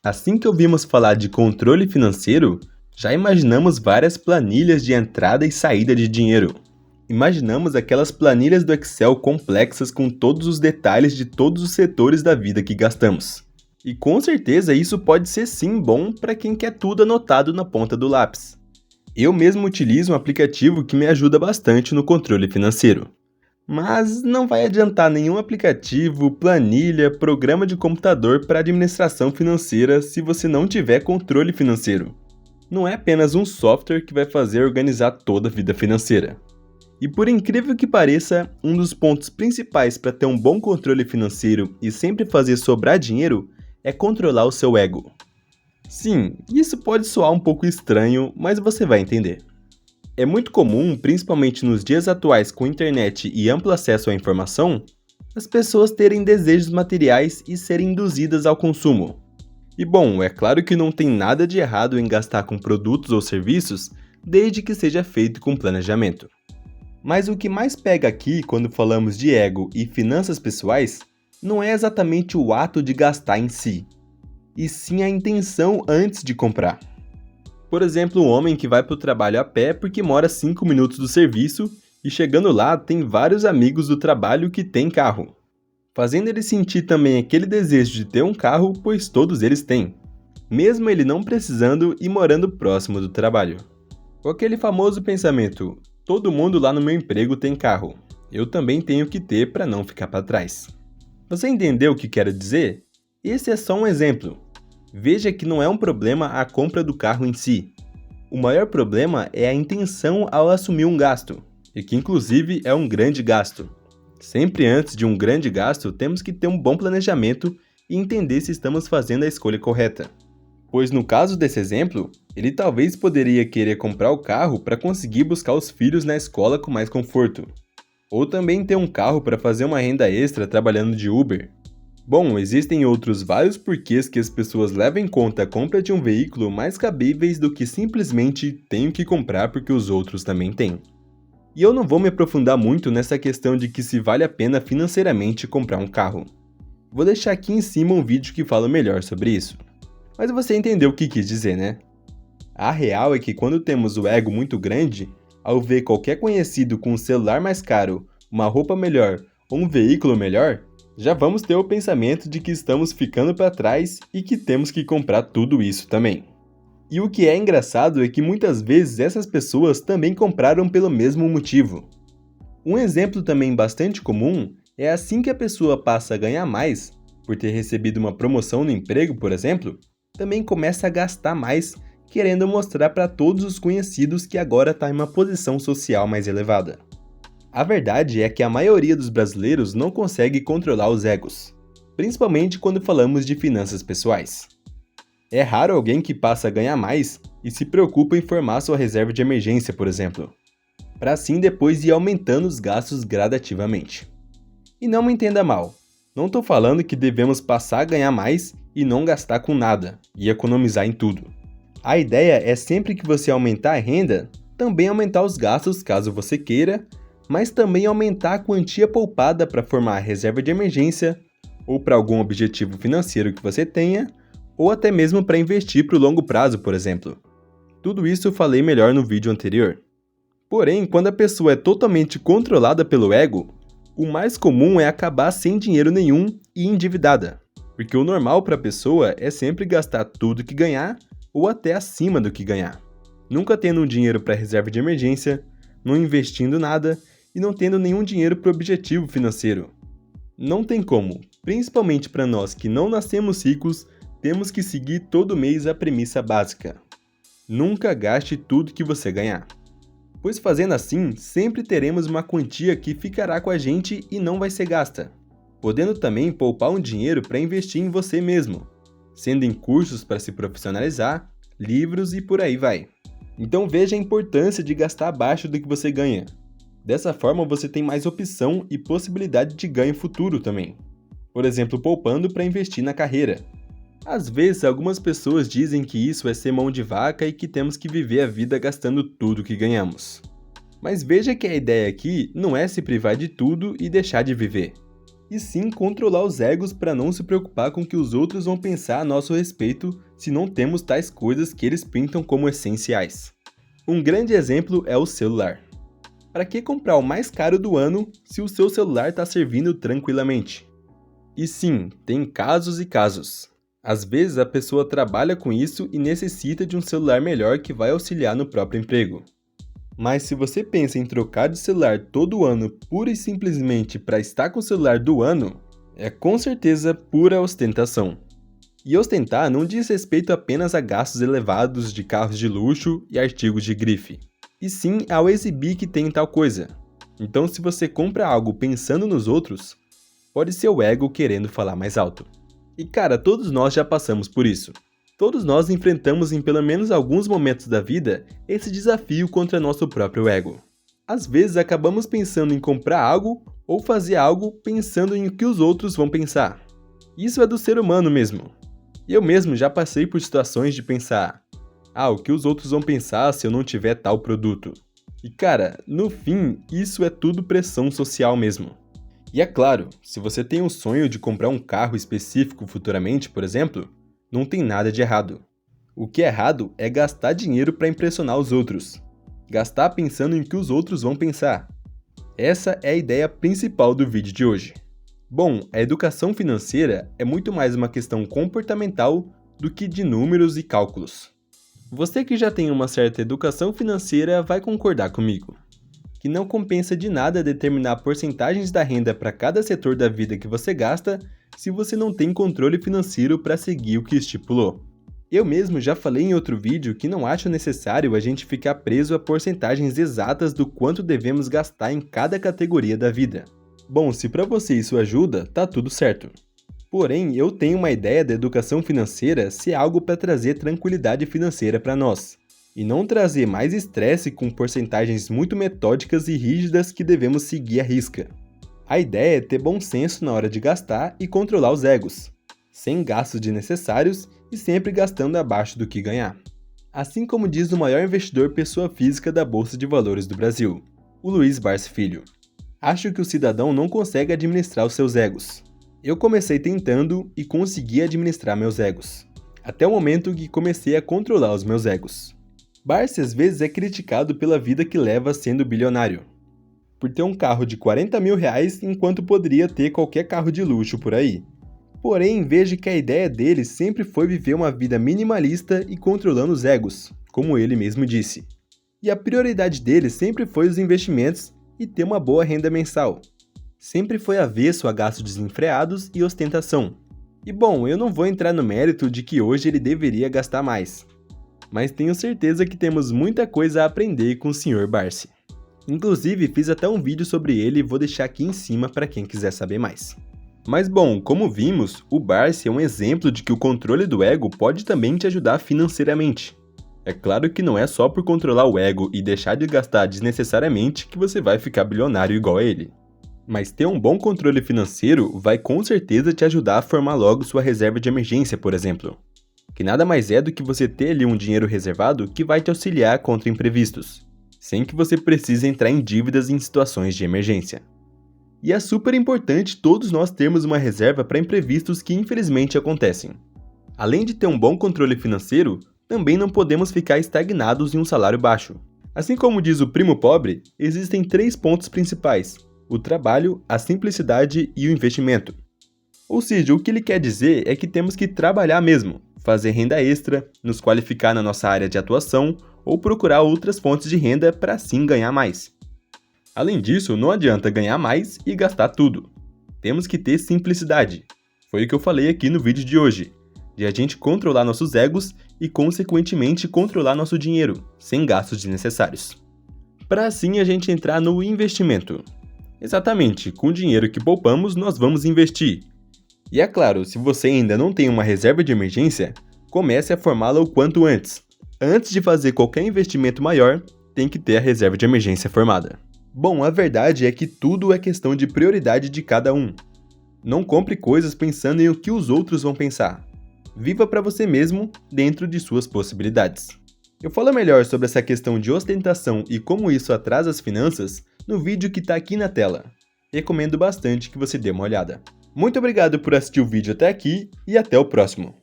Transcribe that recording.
Assim que ouvimos falar de controle financeiro, já imaginamos várias planilhas de entrada e saída de dinheiro. Imaginamos aquelas planilhas do Excel complexas com todos os detalhes de todos os setores da vida que gastamos. E com certeza isso pode ser sim bom para quem quer tudo anotado na ponta do lápis. Eu mesmo utilizo um aplicativo que me ajuda bastante no controle financeiro. Mas não vai adiantar nenhum aplicativo, planilha, programa de computador para administração financeira se você não tiver controle financeiro. Não é apenas um software que vai fazer organizar toda a vida financeira. E por incrível que pareça, um dos pontos principais para ter um bom controle financeiro e sempre fazer sobrar dinheiro é controlar o seu ego. Sim, isso pode soar um pouco estranho, mas você vai entender. É muito comum, principalmente nos dias atuais com internet e amplo acesso à informação, as pessoas terem desejos materiais e serem induzidas ao consumo. E bom, é claro que não tem nada de errado em gastar com produtos ou serviços, desde que seja feito com planejamento. Mas o que mais pega aqui quando falamos de ego e finanças pessoais não é exatamente o ato de gastar em si, e sim a intenção antes de comprar. Por exemplo, um homem que vai para o trabalho a pé porque mora 5 minutos do serviço e chegando lá tem vários amigos do trabalho que têm carro, fazendo ele sentir também aquele desejo de ter um carro, pois todos eles têm, mesmo ele não precisando e morando próximo do trabalho. Ou aquele famoso pensamento: todo mundo lá no meu emprego tem carro, eu também tenho que ter para não ficar para trás. Você entendeu o que quero dizer? Esse é só um exemplo. Veja que não é um problema a compra do carro em si. O maior problema é a intenção ao assumir um gasto, e que inclusive é um grande gasto. Sempre antes de um grande gasto, temos que ter um bom planejamento e entender se estamos fazendo a escolha correta. Pois no caso desse exemplo, ele talvez poderia querer comprar o carro para conseguir buscar os filhos na escola com mais conforto. Ou também ter um carro para fazer uma renda extra trabalhando de Uber. Bom, existem outros vários porquês que as pessoas levam em conta a compra de um veículo mais cabíveis do que simplesmente tenho que comprar porque os outros também têm. E eu não vou me aprofundar muito nessa questão de que se vale a pena financeiramente comprar um carro. Vou deixar aqui em cima um vídeo que fala melhor sobre isso. Mas você entendeu o que quis dizer, né? A real é que quando temos o ego muito grande, ao ver qualquer conhecido com um celular mais caro, uma roupa melhor ou um veículo melhor, já vamos ter o pensamento de que estamos ficando para trás e que temos que comprar tudo isso também. E o que é engraçado é que muitas vezes essas pessoas também compraram pelo mesmo motivo. Um exemplo também bastante comum é assim que a pessoa passa a ganhar mais, por ter recebido uma promoção no emprego, por exemplo, também começa a gastar mais, querendo mostrar para todos os conhecidos que agora está em uma posição social mais elevada. A verdade é que a maioria dos brasileiros não consegue controlar os egos, principalmente quando falamos de finanças pessoais. É raro alguém que passa a ganhar mais e se preocupa em formar sua reserva de emergência, por exemplo, para assim depois ir aumentando os gastos gradativamente. E não me entenda mal, não estou falando que devemos passar a ganhar mais e não gastar com nada, e economizar em tudo. A ideia é sempre que você aumentar a renda, também aumentar os gastos caso você queira, mas também aumentar a quantia poupada para formar a reserva de emergência, ou para algum objetivo financeiro que você tenha, ou até mesmo para investir para o longo prazo, por exemplo. Tudo isso eu falei melhor no vídeo anterior. Porém, quando a pessoa é totalmente controlada pelo ego, o mais comum é acabar sem dinheiro nenhum e endividada, porque o normal para a pessoa é sempre gastar tudo que ganhar ou até acima do que ganhar, nunca tendo um dinheiro para reserva de emergência, não investindo nada e não tendo nenhum dinheiro para o objetivo financeiro. Não tem como, principalmente para nós que não nascemos ricos, temos que seguir todo mês a premissa básica: nunca gaste tudo que você ganhar. Pois fazendo assim, sempre teremos uma quantia que ficará com a gente e não vai ser gasta, podendo também poupar um dinheiro para investir em você mesmo, sendo em cursos para se profissionalizar, livros e por aí vai. Então veja a importância de gastar abaixo do que você ganha. Dessa forma você tem mais opção e possibilidade de ganho futuro também. Por exemplo, poupando para investir na carreira. Às vezes, algumas pessoas dizem que isso é ser mão de vaca e que temos que viver a vida gastando tudo que ganhamos. Mas veja que a ideia aqui não é se privar de tudo e deixar de viver. e sim controlar os egos para não se preocupar com o que os outros vão pensar a nosso respeito se não temos tais coisas que eles pintam como essenciais. Um grande exemplo é o celular. Para que comprar o mais caro do ano se o seu celular está servindo tranquilamente? E sim, tem casos e casos. Às vezes a pessoa trabalha com isso e necessita de um celular melhor que vai auxiliar no próprio emprego. Mas se você pensa em trocar de celular todo ano pura e simplesmente para estar com o celular do ano, é com certeza pura ostentação. E ostentar não diz respeito apenas a gastos elevados de carros de luxo e artigos de grife, e sim ao exibir que tem tal coisa. Então se você compra algo pensando nos outros, pode ser o ego querendo falar mais alto. E cara, todos nós já passamos por isso. Todos nós enfrentamos em pelo menos alguns momentos da vida esse desafio contra nosso próprio ego. Às vezes acabamos pensando em comprar algo ou fazer algo pensando em o que os outros vão pensar. Isso é do ser humano mesmo. Eu mesmo já passei por situações de pensar: o que os outros vão pensar se eu não tiver tal produto? E cara, no fim, isso é tudo pressão social mesmo. E é claro, se você tem um sonho de comprar um carro específico futuramente, por exemplo, não tem nada de errado. O que é errado é gastar dinheiro para impressionar os outros. Gastar pensando em que os outros vão pensar. Essa é a ideia principal do vídeo de hoje. Bom, a educação financeira é muito mais uma questão comportamental do que de números e cálculos. Você que já tem uma certa educação financeira vai concordar comigo, que não compensa de nada determinar porcentagens da renda para cada setor da vida que você gasta se você não tem controle financeiro para seguir o que estipulou. Eu mesmo já falei em outro vídeo que não acho necessário a gente ficar preso a porcentagens exatas do quanto devemos gastar em cada categoria da vida. Bom, se para você isso ajuda, tá tudo certo. Porém, eu tenho uma ideia da educação financeira ser algo para trazer tranquilidade financeira para nós, e não trazer mais estresse com porcentagens muito metódicas e rígidas que devemos seguir à risca. A ideia é ter bom senso na hora de gastar e controlar os egos, sem gastos desnecessários e sempre gastando abaixo do que ganhar. Assim como diz o maior investidor pessoa física da Bolsa de Valores do Brasil, o Luiz Barsi Filho. Acho que o cidadão não consegue administrar os seus egos. Eu comecei tentando e consegui administrar meus egos, até o momento que comecei a controlar os meus egos. Barsi às vezes é criticado pela vida que leva sendo bilionário, por ter um carro de 40 mil reais enquanto poderia ter qualquer carro de luxo por aí. Porém, vejo que a ideia dele sempre foi viver uma vida minimalista e controlando os egos, como ele mesmo disse. E a prioridade dele sempre foi os investimentos e ter uma boa renda mensal. Sempre foi avesso a gastos desenfreados e ostentação. E bom, eu não vou entrar no mérito de que hoje ele deveria gastar mais, mas tenho certeza que temos muita coisa a aprender com o Sr. Barsi. Inclusive, fiz até um vídeo sobre ele e vou deixar aqui em cima para quem quiser saber mais. Mas bom, como vimos, o Barsi é um exemplo de que o controle do ego pode também te ajudar financeiramente. É claro que não é só por controlar o ego e deixar de gastar desnecessariamente que você vai ficar bilionário igual a ele. Mas ter um bom controle financeiro vai com certeza te ajudar a formar logo sua reserva de emergência, por exemplo. Que nada mais é do que você ter ali um dinheiro reservado que vai te auxiliar contra imprevistos, sem que você precise entrar em dívidas em situações de emergência. E é super importante todos nós termos uma reserva para imprevistos que infelizmente acontecem. Além de ter um bom controle financeiro, também não podemos ficar estagnados em um salário baixo. Assim como diz o Primo Pobre, existem 3 pontos principais: o trabalho, a simplicidade e o investimento. Ou seja, o que ele quer dizer é que temos que trabalhar mesmo, fazer renda extra, nos qualificar na nossa área de atuação ou procurar outras fontes de renda para assim ganhar mais. Além disso, não adianta ganhar mais e gastar tudo. Temos que ter simplicidade. Foi o que eu falei aqui no vídeo de hoje, de a gente controlar nossos egos e consequentemente controlar nosso dinheiro, sem gastos desnecessários. Para assim a gente entrar no investimento. Exatamente, com o dinheiro que poupamos nós vamos investir. E é claro, se você ainda não tem uma reserva de emergência, comece a formá-la o quanto antes. Antes de fazer qualquer investimento maior, tem que ter a reserva de emergência formada. Bom, a verdade é que tudo é questão de prioridade de cada um. Não compre coisas pensando em o que os outros vão pensar. Viva para você mesmo, dentro de suas possibilidades. Eu falo melhor sobre essa questão de ostentação e como isso atrasa as finanças no vídeo que está aqui na tela. Recomendo bastante que você dê uma olhada. Muito obrigado por assistir o vídeo até aqui e até o próximo!